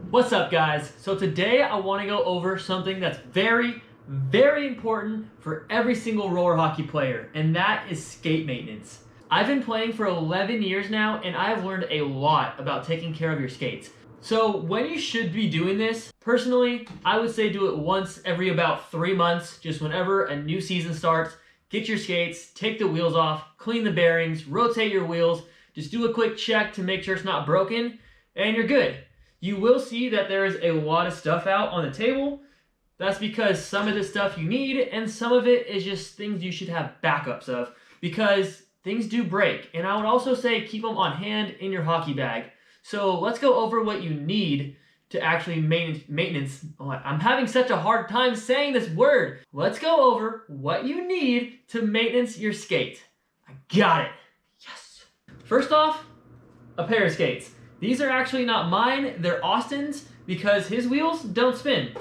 What's up, guys? So today I want to go over something that's very important for every single roller hockey player, and that is skate maintenance. I've been playing for 11 years now, and I've learned a lot about taking care of your skates. So when you should be doing this, personally, I would say do it once every about 3 months, just whenever a new season starts. Get your skates, take the wheels off, clean the bearings, rotate your wheels, just do a quick check to make sure it's not broken, and you're good. You will see that there is a lot of stuff out on the table. That's because some of the stuff you need and some of it is just things you should have backups of because things do break. And I would also say keep them on hand in your hockey bag. So let's go over what you need to actually maintenance. Oh, I'm having such a hard time saying this word. Let's go over what you need to maintenance your skate. I got it. Yes. First off, a pair of skates. These are actually not mine, they're Austin's because his wheels don't spin.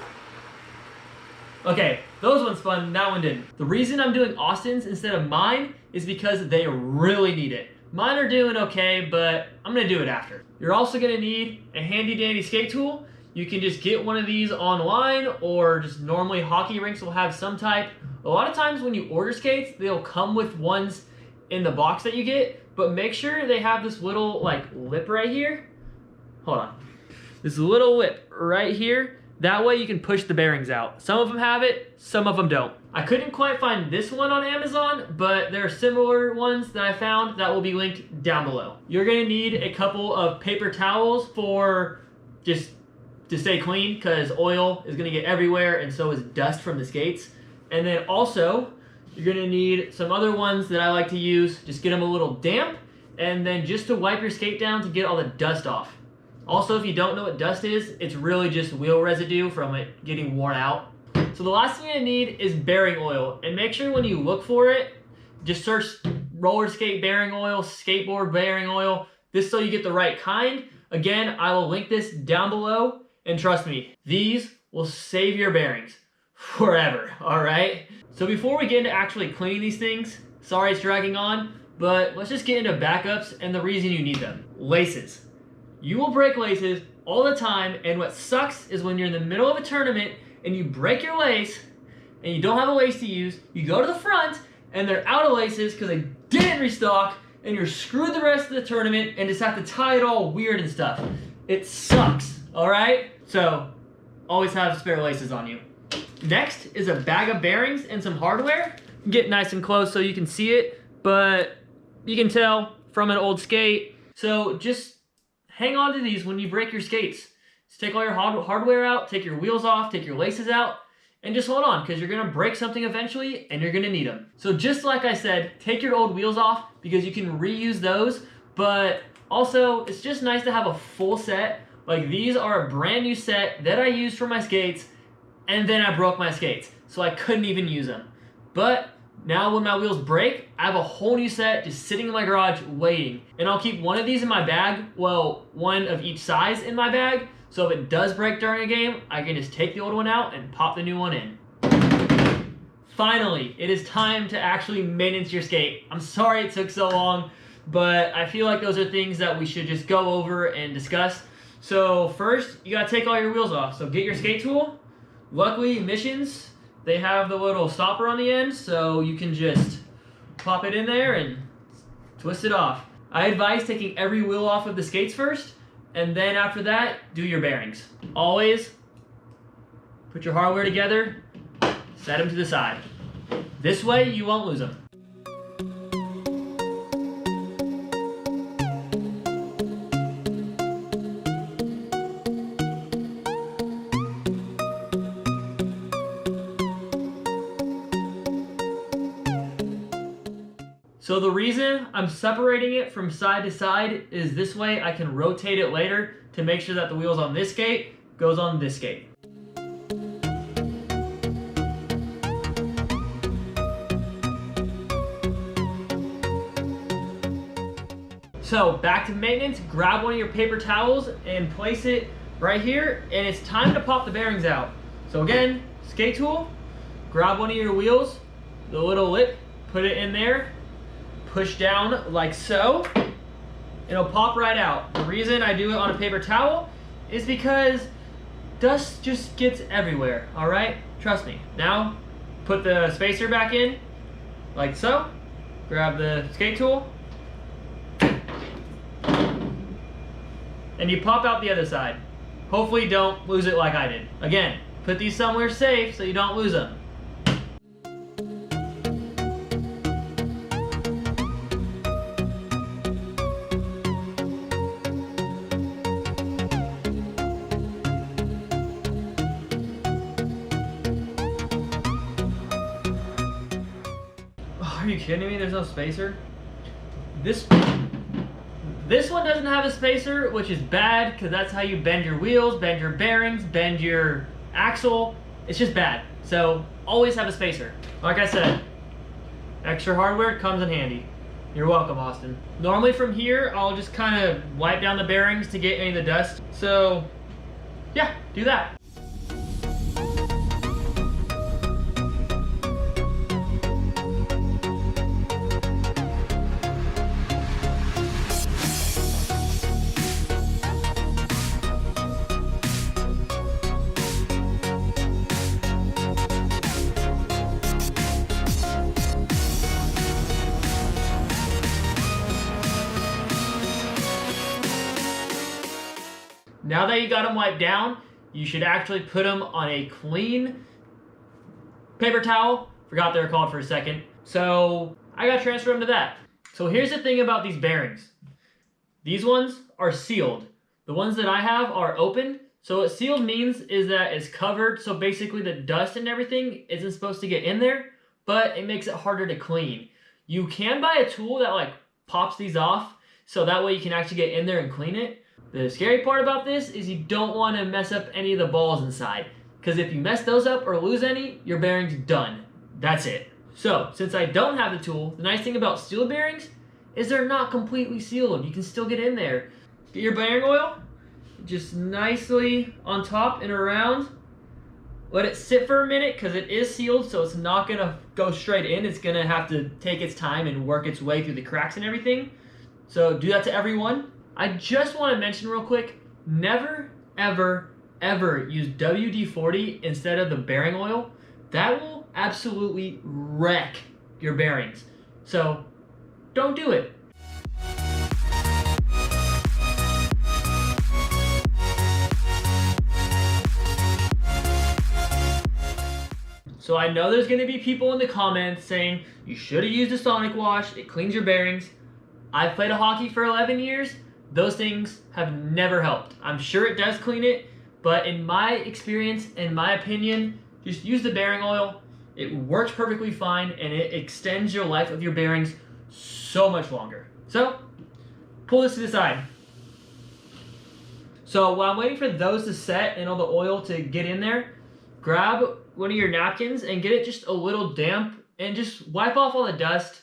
Okay, those ones spun, that one didn't. The reason I'm doing Austin's instead of mine is because they really need it. Mine are doing okay, but I'm gonna do it after. You're also gonna need a handy dandy skate tool. You can just get one of these online or just normally hockey rinks will have some type. A lot of times when you order skates, they'll come with ones in the box that you get, but make sure they have this little like lip right here. Hold on. This little lip right here. That way you can push the bearings out. Some of them have it, some of them don't. I couldn't quite find this one on Amazon, but there are similar ones that I found that will be linked down below. You're gonna need a couple of paper towels for just to stay clean because oil is gonna get everywhere and so is dust from the skates. And then also, you're gonna need some other ones that I like to use. Just get them a little damp and then just to wipe your skate down to get all the dust off. Also, if you don't know what dust is, it's really just wheel residue from it getting worn out. So the last thing you need is bearing oil. And make sure when you look for it, just search roller skate bearing oil, skateboard bearing oil, this so you get the right kind. Again, I will link this down below. And trust me, these will save your bearings forever, all right? So before we get into actually cleaning these things, sorry it's dragging on, but let's just get into backups and the reason you need them. Laces. You will break laces all the time, and what sucks is when you're in the middle of a tournament and you break your lace and you don't have a lace to use, you go to the front and they're out of laces because they didn't restock and you're screwed the rest of the tournament and just have to tie it all weird and stuff. It sucks, all right? So always have spare laces on you. Next is a bag of bearings and some hardware. Get nice and close so you can see it, but you can tell from an old skate. So just hang on to these when you break your skates. Just take all your hardware out, take your wheels off, take your laces out, and just hold on because you're gonna break something eventually and you're gonna need them. So just like I said, take your old wheels off because you can reuse those, but also it's just nice to have a full set. Like these are a brand new set that I used for my skates and then I broke my skates. So I couldn't even use them. But now when my wheels break, I have a whole new set just sitting in my garage waiting. And I'll keep one of these in my bag, well, one of each size in my bag, so if it does break during a game, I can just take the old one out and pop the new one in. Finally, it is time to actually maintenance your skate. I'm sorry it took so long, but I feel like those are things that we should just go over and discuss. So first, you gotta take all your wheels off. So get your skate tool. Luckily, Missions, they have the little stopper on the end, so you can just pop it in there and twist it off. I advise taking every wheel off of the skates first, and then after that, do your bearings. Always put your hardware together, set them to the side. This way, you won't lose them. So the reason I'm separating it from side to side is this way I can rotate it later to make sure that the wheels on this skate goes on this skate. So back to maintenance, grab one of your paper towels and place it right here, and it's time to pop the bearings out. So again, skate tool, grab one of your wheels, the little lip, put it in there, push down like so, it'll pop right out. The reason I do it on a paper towel is because dust just gets everywhere, all right? Trust me. Now, put the spacer back in, like so. Grab the skate tool, and you pop out the other side. Hopefully don't lose it like I did. Again, put these somewhere safe so you don't lose them. Are you kidding me? There's no spacer? This one doesn't have a spacer, which is bad because that's how you bend your wheels, bend your bearings, bend your axle. It's just bad. So always have a spacer. Like I said, extra hardware comes in handy. You're welcome, Austin. Normally from here, I'll just kind of wipe down the bearings to get any of the dust. So yeah, do that. Now that you got them wiped down, you should actually put them on a clean paper towel. Forgot they were called for a second. So I got to transfer them to that. So here's the thing about these bearings. These ones are sealed. The ones that I have are open. So what sealed means is that it's covered. So basically the dust and everything isn't supposed to get in there, but it makes it harder to clean. You can buy a tool that like pops these off. So that way you can actually get in there and clean it. The scary part about this is you don't want to mess up any of the balls inside, because if you mess those up or lose any, your bearing's done. That's it. So since I don't have the tool, the nice thing about sealed bearings is they're not completely sealed. You can still get in there. Get your bearing oil, just nicely on top and around. Let it sit for a minute because it is sealed, so it's not going to go straight in. It's going to have to take its time and work its way through the cracks and everything. So do that to everyone. I just want to mention real quick, never, ever, ever use WD-40 instead of the bearing oil. That will absolutely wreck your bearings. So don't do it. So I know there's going to be people in the comments saying, you should have used a Sonic wash, it cleans your bearings. I've played a hockey for 11 years. Those things have never helped. I'm sure it does clean it, but in my experience, in my opinion, just use the bearing oil. It works perfectly fine, and it extends your life of your bearings so much longer. So, pull this to the side. So while I'm waiting for those to set and all the oil to get in there, grab one of your napkins and get it just a little damp and just wipe off all the dust.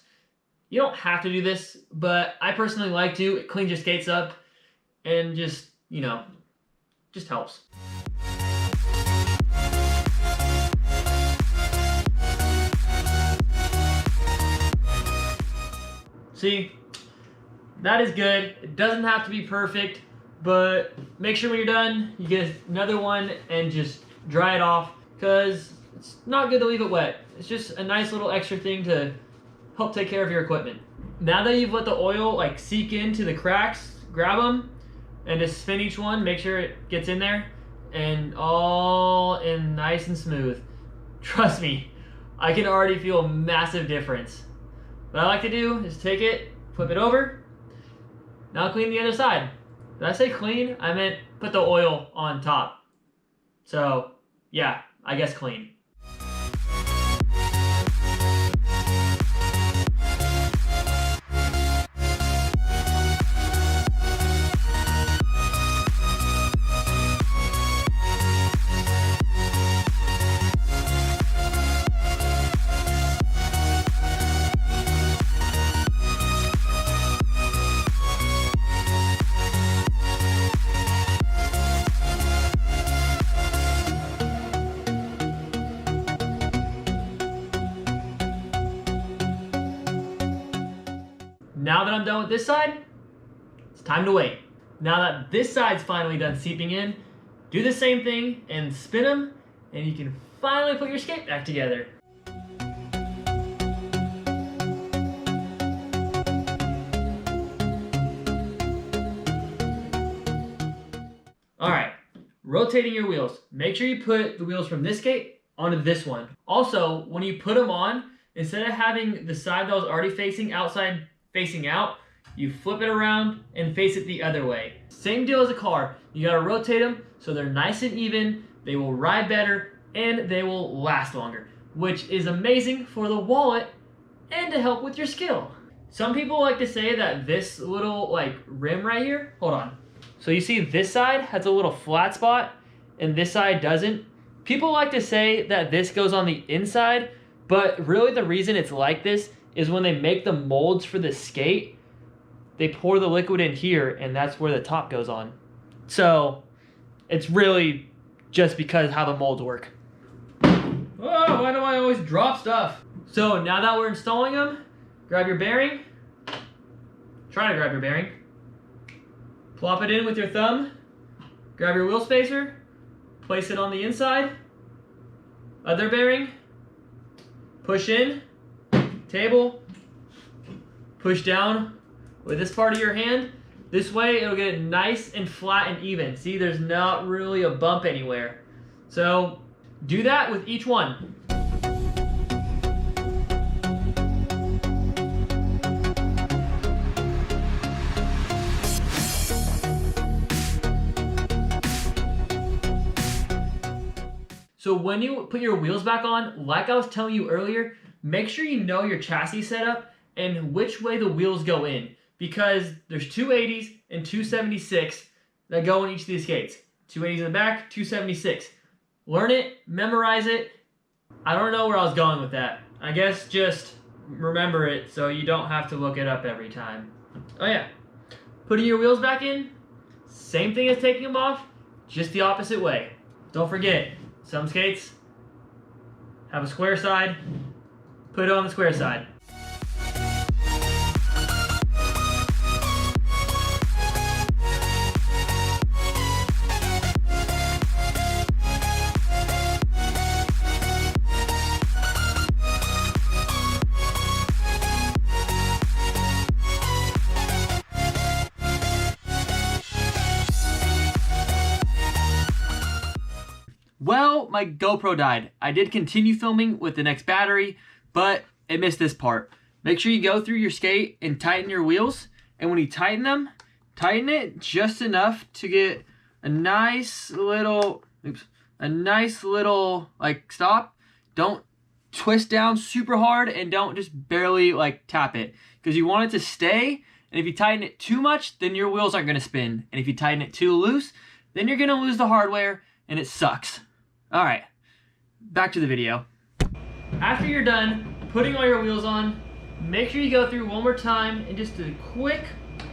You don't have to do this, but I personally like to. It cleans your skates up and just, you know, just helps. See, that is good. It doesn't have to be perfect, but make sure when you're done, you get another one and just dry it off, because it's not good to leave it wet. It's just a nice little extra thing to help take care of your equipment. Now that you've let the oil like seep into the cracks, grab them and just spin each one, make sure it gets in there and all in nice and smooth. Trust me, I can already feel a massive difference. What I like to do is take it, flip it over, now clean the other side. Did I say clean? I meant put the oil on top. So yeah, I guess clean. Now that I'm done with this side, it's time to wait. Now that this side's finally done seeping in, Do the same thing and spin them, and you can finally put your skate back together. All right, rotating your wheels. Make sure you put the wheels from this skate onto this one. Also, when you put them on, instead of having the side that was already facing outside facing out, you flip it around and face it the other way. Same deal as a car. You gotta rotate them so they're nice and even, they will ride better, and they will last longer, which is amazing for the wallet and to help with your skill. Some people like to say that this little like rim right here, hold on. So you see this side has a little flat spot and this side doesn't. People like to say that this goes on the inside, but really the reason it's like this is when they make the molds for the skate, they pour the liquid in here and that's where the top goes on. So it's really just because how the molds work. Oh, why do I always drop stuff? So now that we're installing them, grab your bearing. Try to grab your bearing. Plop it in with your thumb. Grab your wheel spacer. Place it on the inside. Other bearing. Push in. Table. Push down with this part of your hand. This way it'll get it nice and flat and even. See, there's not really a bump anywhere. So do that with each one. So when you put your wheels back on, like I was telling you earlier, make sure you know your chassis setup and which way the wheels go in, because there's 280s and 276 that go in each of these skates. 280s in the back, 276. Learn it, memorize it. I don't know where I was going with that. I guess just remember it so you don't have to look it up every time. Oh yeah, putting your wheels back in, same thing as taking them off, just the opposite way. Don't forget, some skates have a square side, put it on the square side. Well, my GoPro died. I did continue filming with the next battery, but it missed this part. Make sure you go through your skate and tighten your wheels. And when you tighten them, tighten it just enough to get a nice little like stop. Don't twist down super hard and don't just barely like tap it, because you want it to stay. And if you tighten it too much, then your wheels aren't gonna spin. And if you tighten it too loose, then you're gonna lose the hardware and it sucks. All right, back to the video. After you're done putting all your wheels on, make sure you go through one more time and just a quick,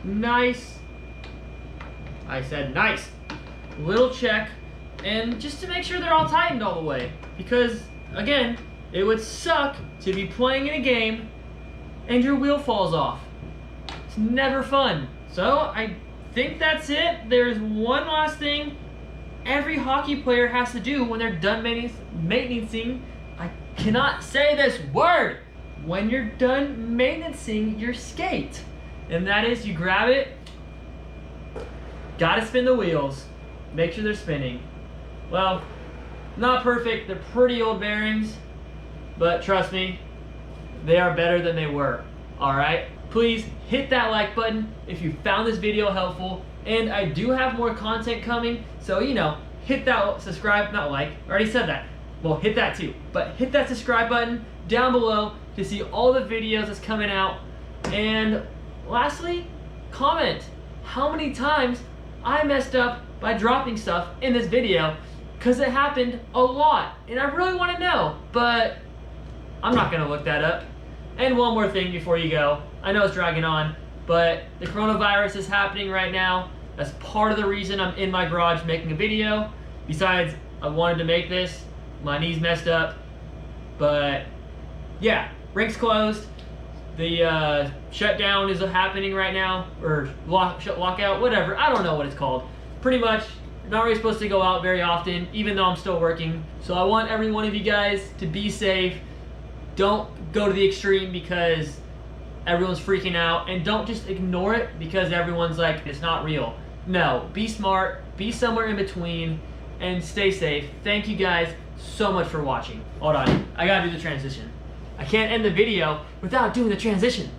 nice, I said nice, little check, and just to make sure they're all tightened all the way. Because, again, it would suck to be playing in a game and your wheel falls off. It's never fun. So, I think that's it. There's one last thing every hockey player has to do when they're done maintaining. I cannot say this word. When you're done maintaining your skate, and that is you grab it, gotta spin the wheels, make sure they're spinning. Well, not perfect, they're pretty old bearings, but trust me, they are better than they were. All right, please hit that like button if you found this video helpful. And I do have more content coming, so you know, hit that subscribe, not like, I already said that. Well, hit that too, but hit that subscribe button down below to see all the videos that's coming out. And lastly, comment how many times I messed up by dropping stuff in this video, because it happened a lot, and I really want to know, but I'm not gonna look that up. And one more thing before you go, I know it's dragging on, but the coronavirus is happening right now. That's part of the reason I'm in my garage making a video. Besides, I wanted to make this. My knee's messed up. But yeah, rink's closed. The shutdown is happening right now, or lockout, whatever. I don't know what it's called. Pretty much, not really supposed to go out very often, even though I'm still working. So I want every one of you guys to be safe. Don't go to the extreme because everyone's freaking out, and don't just ignore it because everyone's like, it's not real. No, be smart, be somewhere in between, and stay safe. Thank you guys so much for watching. Hold on, I gotta do the transition. I can't end the video without doing the transition.